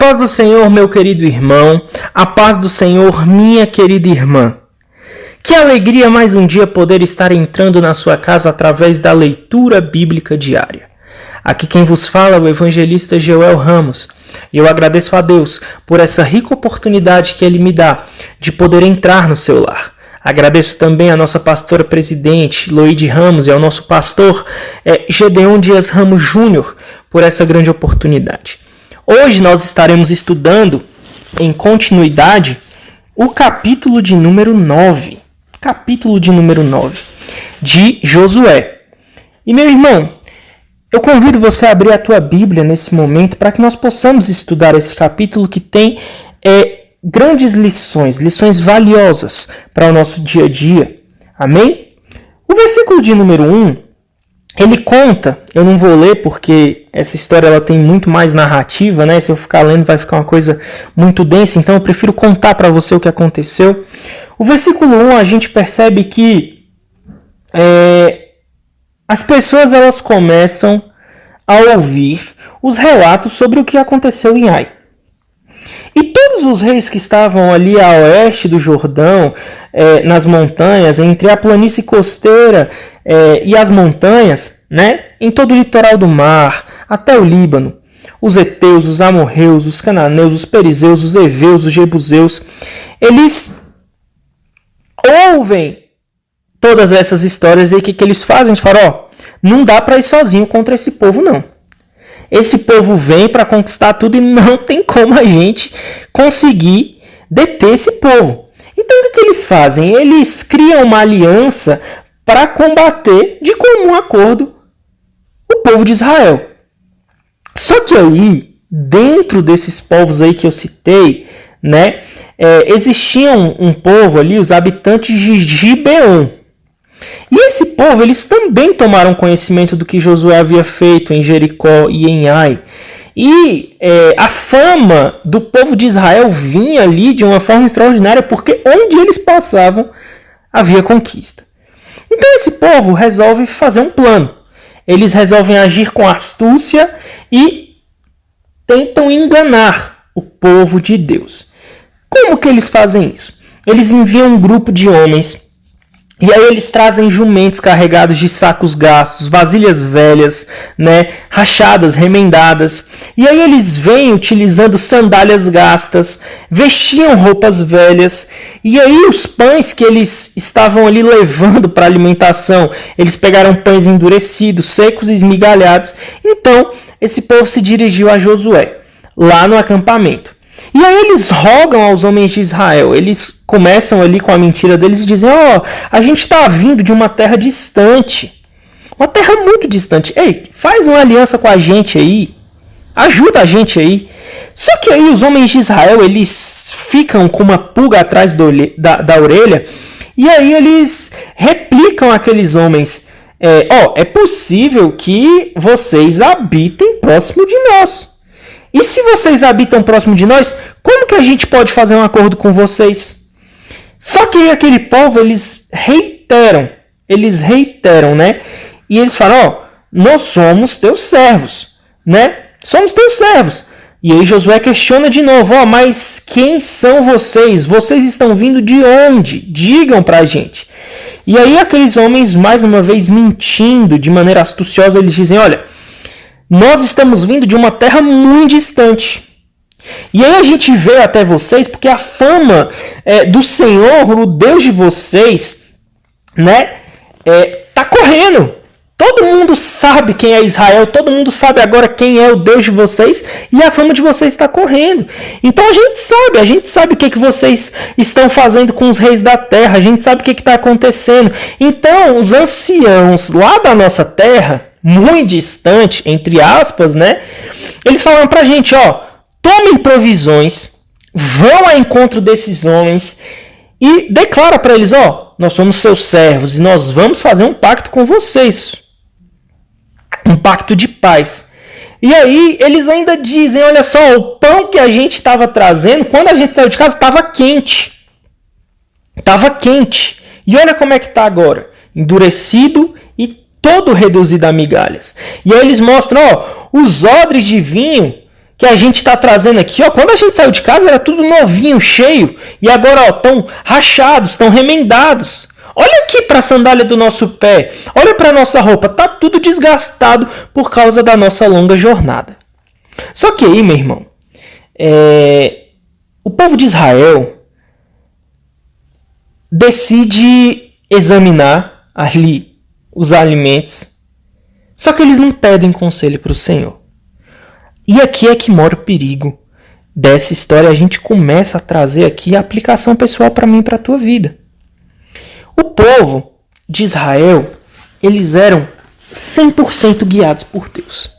paz do Senhor, meu querido irmão, a paz do Senhor, minha querida irmã. Que alegria mais um dia poder estar entrando na sua casa através da leitura bíblica diária. Aqui quem vos fala é o evangelista Joel Ramos. E eu agradeço a Deus por essa rica oportunidade que Ele me dá de poder entrar no seu lar. Agradeço também a nossa pastora presidente, Loide Ramos, e ao nosso pastor Gedeon Dias Ramos Júnior por essa grande oportunidade. Hoje nós estaremos estudando, em continuidade, o capítulo de número 9. Capítulo de número 9 de Josué. E meu irmão, eu convido você a abrir a tua Bíblia nesse momento para que nós possamos estudar esse capítulo que tem grandes lições valiosas para o nosso dia a dia. Amém? O versículo de número 1, ele conta, eu não vou ler porque essa história ela tem muito mais narrativa, né? Se eu ficar lendo vai ficar uma coisa muito densa, então eu prefiro contar para você o que aconteceu. O versículo 1 a gente percebe que as pessoas elas começam a ouvir os relatos sobre o que aconteceu em Ai. E todos os reis que estavam ali a oeste do Jordão, nas montanhas, entre a planície costeira e as montanhas, né, em todo o litoral do mar, até o Líbano, os heteus, os amorreus, os cananeus, os perizeus, os heveus, os jebuseus, eles ouvem todas essas histórias e o que eles fazem? Eles falam, não dá para ir sozinho contra esse povo, não. Esse povo vem para conquistar tudo e não tem como a gente conseguir deter esse povo. Então o que eles fazem? Eles criam uma aliança para combater de comum acordo o povo de Israel. Só que aí, dentro desses povos aí que eu citei, né, existia um povo ali, os habitantes de Gibeon. E esse povo, eles também tomaram conhecimento do que Josué havia feito em Jericó e em Ai. E a fama do povo de Israel vinha ali de uma forma extraordinária, porque onde eles passavam havia conquista. Então esse povo resolve fazer um plano. Eles resolvem agir com astúcia e tentam enganar o povo de Deus. Como que eles fazem isso? Eles enviam um grupo de homens. E aí eles trazem jumentos carregados de sacos gastos, vasilhas velhas, né, rachadas, remendadas. E aí eles vêm utilizando sandálias gastas, vestiam roupas velhas. E aí os pães que eles estavam ali levando para alimentação, eles pegaram pães endurecidos, secos e esmigalhados. Então esse povo se dirigiu a Josué, lá no acampamento. E aí eles rogam aos homens de Israel, eles começam ali com a mentira deles e dizem, a gente está vindo de uma terra distante, uma terra muito distante, ei, faz uma aliança com a gente aí, ajuda a gente aí. Só que aí os homens de Israel, eles ficam com uma pulga atrás da orelha, e aí eles replicam aqueles homens, é possível que vocês habitem próximo de nós. E se vocês habitam próximo de nós, como que a gente pode fazer um acordo com vocês? Só que aquele povo, eles reiteram, né? E eles falam, nós somos teus servos, né? Somos teus servos. E aí Josué questiona de novo, mas quem são vocês? Vocês estão vindo de onde? Digam pra gente. E aí aqueles homens, mais uma vez mentindo de maneira astuciosa, eles dizem, olha, nós estamos vindo de uma terra muito distante. E aí a gente veio até vocês porque a fama do Senhor, o Deus de vocês, né, tá correndo. Todo mundo sabe quem é Israel, todo mundo sabe agora quem é o Deus de vocês e a fama de vocês está correndo. Então a gente sabe o que vocês estão fazendo com os reis da terra, a gente sabe o que está acontecendo. Então os anciãos lá da nossa terra, muito distante, entre aspas, né? Eles falaram pra gente, tomem provisões, vão ao encontro desses homens e declara para eles, nós somos seus servos e nós vamos fazer um pacto com vocês. Um pacto de paz. E aí eles ainda dizem, olha só, o pão que a gente estava trazendo, quando a gente saiu de casa, estava quente. Estava quente. E olha como é que está agora. Endurecido todo reduzido a migalhas. E aí eles mostram, os odres de vinho que a gente está trazendo aqui, ó, quando a gente saiu de casa era tudo novinho, cheio, e agora estão rachados, estão remendados. Olha aqui para a sandália do nosso pé, olha para a nossa roupa, tá tudo desgastado por causa da nossa longa jornada. Só que aí, meu irmão, o povo de Israel decide examinar ali os alimentos, só que eles não pedem conselho para o Senhor. E aqui é que mora o perigo dessa história. A gente começa a trazer aqui a aplicação pessoal para mim e para a tua vida. O povo de Israel, eles eram 100% guiados por Deus.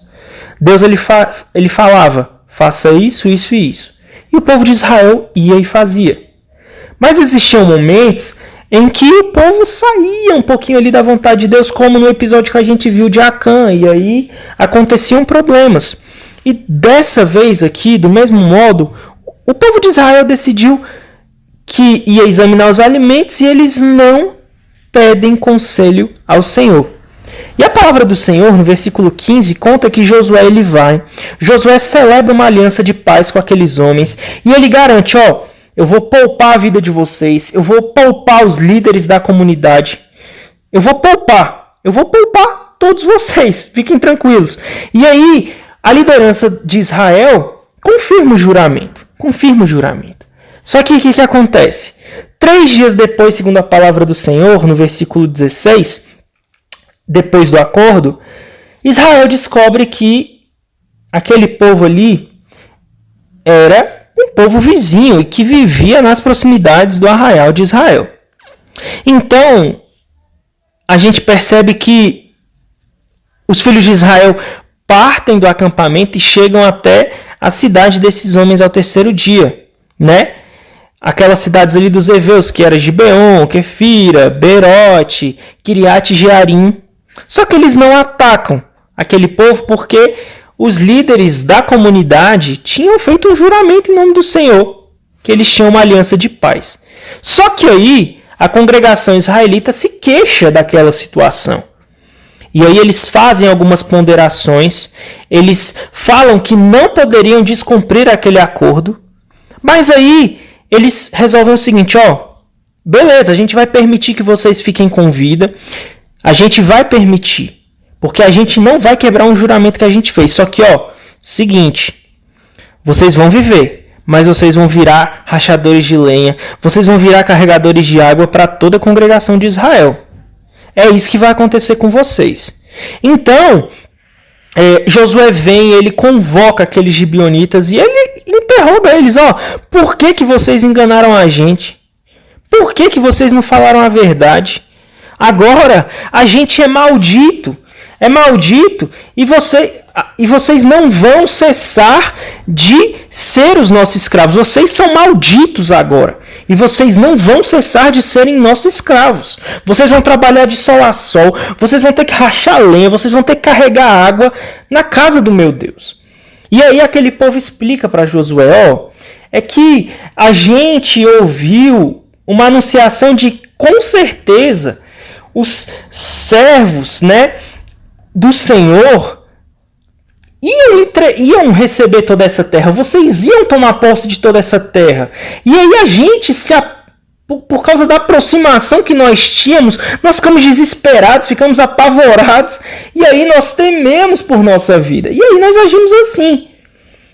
Deus ele falava, faça isso, isso e isso. E o povo de Israel ia e fazia. Mas existiam momentos em que o povo saía um pouquinho ali da vontade de Deus, como no episódio que a gente viu de Acã, e aí aconteciam problemas. E dessa vez aqui, do mesmo modo, o povo de Israel decidiu que ia examinar os alimentos e eles não pedem conselho ao Senhor. E a palavra do Senhor, no versículo 15, conta que Josué ele vai. Josué celebra uma aliança de paz com aqueles homens e ele garante, ó, eu vou poupar a vida de vocês, eu vou poupar os líderes da comunidade, eu vou poupar todos vocês, fiquem tranquilos. E aí, a liderança de Israel confirma o juramento. Só que o que acontece? 3 dias depois, segundo a palavra do Senhor, no versículo 16, depois do acordo, Israel descobre que aquele povo ali era um povo vizinho e que vivia nas proximidades do arraial de Israel. Então, a gente percebe que os filhos de Israel partem do acampamento e chegam até a cidade desses homens ao 3º dia, né? Aquelas cidades ali dos heveus, que era Gibeon, Quefira, Berote, Kiriat Jearim. Só que eles não atacam aquele povo porque os líderes da comunidade tinham feito um juramento em nome do Senhor, que eles tinham uma aliança de paz. Só que aí a congregação israelita se queixa daquela situação. E aí eles fazem algumas ponderações, eles falam que não poderiam descumprir aquele acordo, mas aí eles resolvem o seguinte, ó, beleza, a gente vai permitir que vocês fiquem com vida, a gente vai permitir, porque a gente não vai quebrar um juramento que a gente fez, só que, ó, seguinte, vocês vão viver, mas vocês vão virar rachadores de lenha, vocês vão virar carregadores de água para toda a congregação de Israel. É isso que vai acontecer com vocês. Então, Josué vem, ele convoca aqueles gibeonitas e ele interroga eles, ó, por que vocês enganaram a gente? Por que vocês não falaram a verdade? Agora a gente é maldito e vocês não vão cessar de ser os nossos escravos. Vocês são malditos agora. E vocês não vão cessar de serem nossos escravos. Vocês vão trabalhar de sol a sol. Vocês vão ter que rachar lenha. Vocês vão ter que carregar água na casa do meu Deus. E aí aquele povo explica para Josué, ó, é que a gente ouviu uma anunciação de, com certeza, os servos, né, do Senhor iam receber toda essa terra, vocês iam tomar posse de toda essa terra. E aí a gente, por causa da aproximação que nós tínhamos, nós ficamos desesperados, ficamos apavorados, e aí nós tememos por nossa vida. E aí nós agimos assim.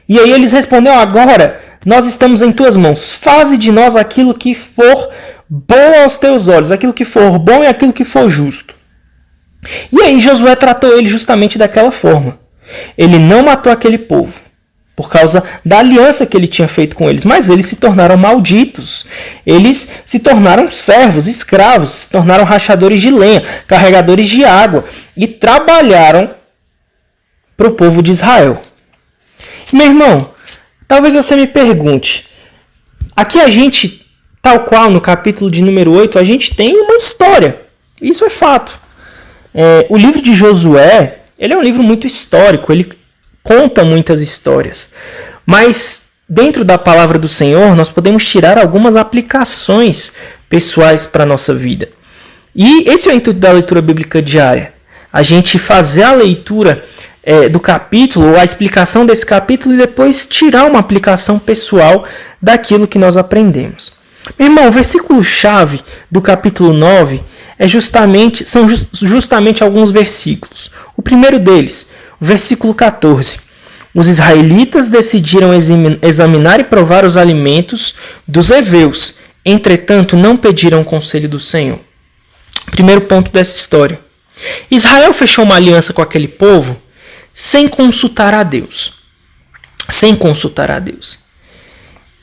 E aí eles responderam, agora nós estamos em tuas mãos, faze de nós aquilo que for bom aos teus olhos, aquilo que for bom e aquilo que for justo. E aí Josué tratou ele justamente daquela forma. Ele não matou aquele povo por causa da aliança que ele tinha feito com eles, mas eles se tornaram malditos. Eles se tornaram servos, escravos, se tornaram rachadores de lenha, carregadores de água e trabalharam para o povo de Israel. Meu irmão, talvez você me pergunte, aqui a gente, tal qual no capítulo de número 8, a gente tem uma história. Isso é fato. O livro de Josué, ele é um livro muito histórico, ele conta muitas histórias. Mas dentro da palavra do Senhor, nós podemos tirar algumas aplicações pessoais para a nossa vida. E esse é o intuito da leitura bíblica diária. A gente fazer a leitura do capítulo, ou a explicação desse capítulo, e depois tirar uma aplicação pessoal daquilo que nós aprendemos. Meu irmão, o versículo-chave do capítulo 9 são justamente alguns versículos. O primeiro deles, o versículo 14. Os israelitas decidiram examinar e provar os alimentos dos heveus, entretanto não pediram conselho do Senhor. Primeiro ponto dessa história. Israel fechou uma aliança com aquele povo sem consultar a Deus. Sem consultar a Deus.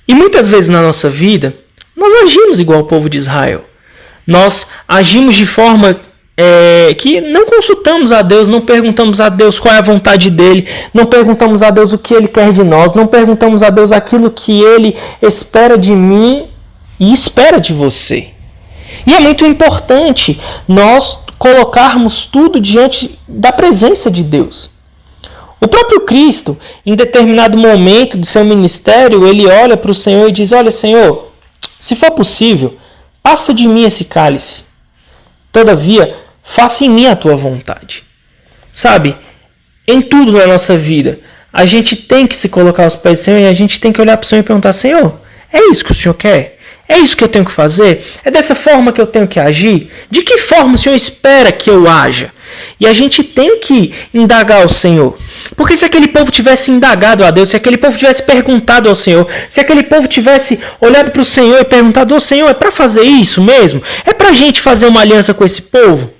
E muitas vezes na nossa vida, nós agimos igual ao povo de Israel. Nós agimos de forma que não consultamos a Deus, não perguntamos a Deus qual é a vontade dele, não perguntamos a Deus o que ele quer de nós, não perguntamos a Deus aquilo que ele espera de mim e espera de você. E é muito importante nós colocarmos tudo diante da presença de Deus. O próprio Cristo, em determinado momento do seu ministério, ele olha para o Senhor e diz: olha, Senhor, se for possível, passa de mim esse cálice. Todavia, faça em mim a tua vontade. Sabe, em tudo na nossa vida, a gente tem que se colocar aos pés do Senhor e a gente tem que olhar para o Senhor e perguntar: Senhor, é isso que o Senhor quer? É isso que eu tenho que fazer? É dessa forma que eu tenho que agir? De que forma o Senhor espera que eu haja? E a gente tem que indagar ao Senhor. Porque se aquele povo tivesse indagado a Deus, se aquele povo tivesse perguntado ao Senhor, se aquele povo tivesse olhado para o Senhor e perguntado: ô Senhor, é para fazer isso mesmo? É para a gente fazer uma aliança com esse povo?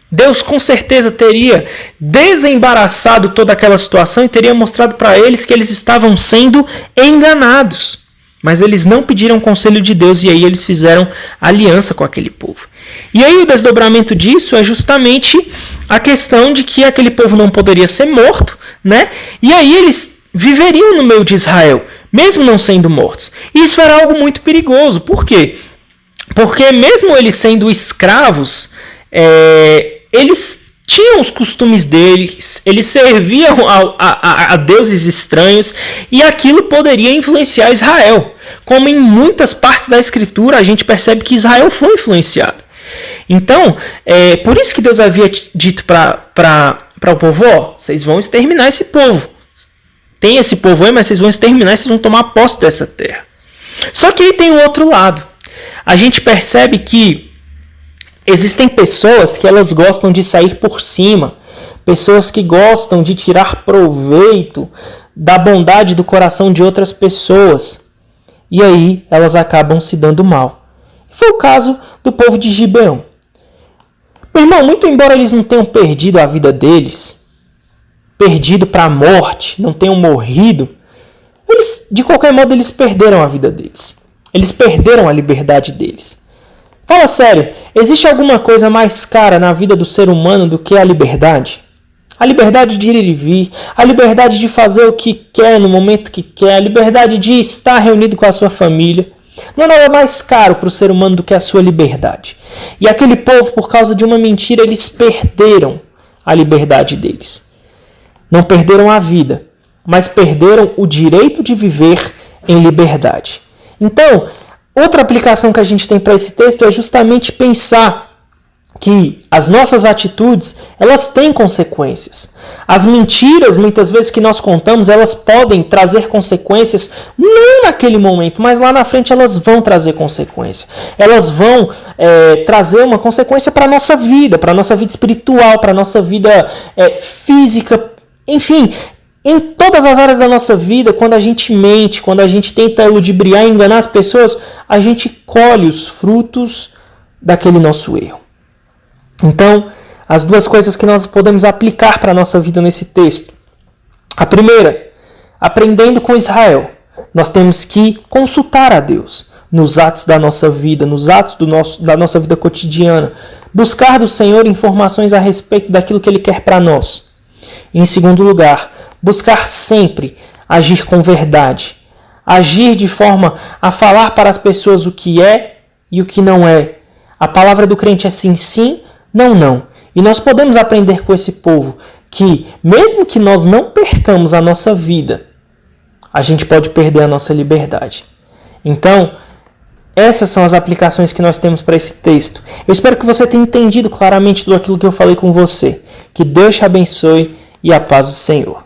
Deus com certeza teria desembaraçado toda aquela situação e teria mostrado para eles que eles estavam sendo enganados. Mas eles não pediram conselho de Deus e aí eles fizeram aliança com aquele povo. E aí o desdobramento disso é justamente a questão de que aquele povo não poderia ser morto, né? E aí eles viveriam no meio de Israel, mesmo não sendo mortos. E isso era algo muito perigoso. Por quê? Porque mesmo eles sendo escravos, eles tinham os costumes deles, eles serviam a deuses estranhos e aquilo poderia influenciar Israel. Como em muitas partes da Escritura a gente percebe que Israel foi influenciado. Então, por isso que Deus havia dito para o povo: ó, vocês vão exterminar esse povo. Tem esse povo aí, mas vocês vão exterminar, vocês vão tomar posse dessa terra. Só que aí tem o outro lado. A gente percebe que existem pessoas que elas gostam de sair por cima, pessoas que gostam de tirar proveito da bondade do coração de outras pessoas. E aí elas acabam se dando mal. Foi o caso do povo de Gibeão. Meu irmão, muito embora eles não tenham perdido a vida deles, perdido para a morte, não tenham morrido, de qualquer modo eles perderam a vida deles. Eles perderam a liberdade deles. Fala sério, existe alguma coisa mais cara na vida do ser humano do que a liberdade? A liberdade de ir e vir, a liberdade de fazer o que quer no momento que quer, a liberdade de estar reunido com a sua família. Não é nada mais caro para o ser humano do que a sua liberdade. E aquele povo, por causa de uma mentira, eles perderam a liberdade deles. Não perderam a vida, mas perderam o direito de viver em liberdade. Então, outra aplicação que a gente tem para esse texto é justamente pensar que as nossas atitudes, elas têm consequências. As mentiras, muitas vezes, que nós contamos, elas podem trazer consequências, não naquele momento, mas lá na frente elas vão trazer consequência. Elas vão trazer uma consequência para a nossa vida espiritual, para a nossa vida física, enfim. Em todas as áreas da nossa vida, quando a gente mente, quando a gente tenta ludibriar e enganar as pessoas, a gente colhe os frutos daquele nosso erro. Então, as duas coisas que nós podemos aplicar para a nossa vida nesse texto. A primeira, aprendendo com Israel, nós temos que consultar a Deus nos atos da nossa vida, nos atos da nossa vida cotidiana. Buscar do Senhor informações a respeito daquilo que Ele quer para nós. Em segundo lugar, buscar sempre agir com verdade. Agir de forma a falar para as pessoas o que é e o que não é. A palavra do crente é sim, sim, não, não. E nós podemos aprender com esse povo que, mesmo que nós não percamos a nossa vida, a gente pode perder a nossa liberdade. Então, essas são as aplicações que nós temos para esse texto. Eu espero que você tenha entendido claramente tudo aquilo que eu falei com você. Que Deus te abençoe e a paz do Senhor.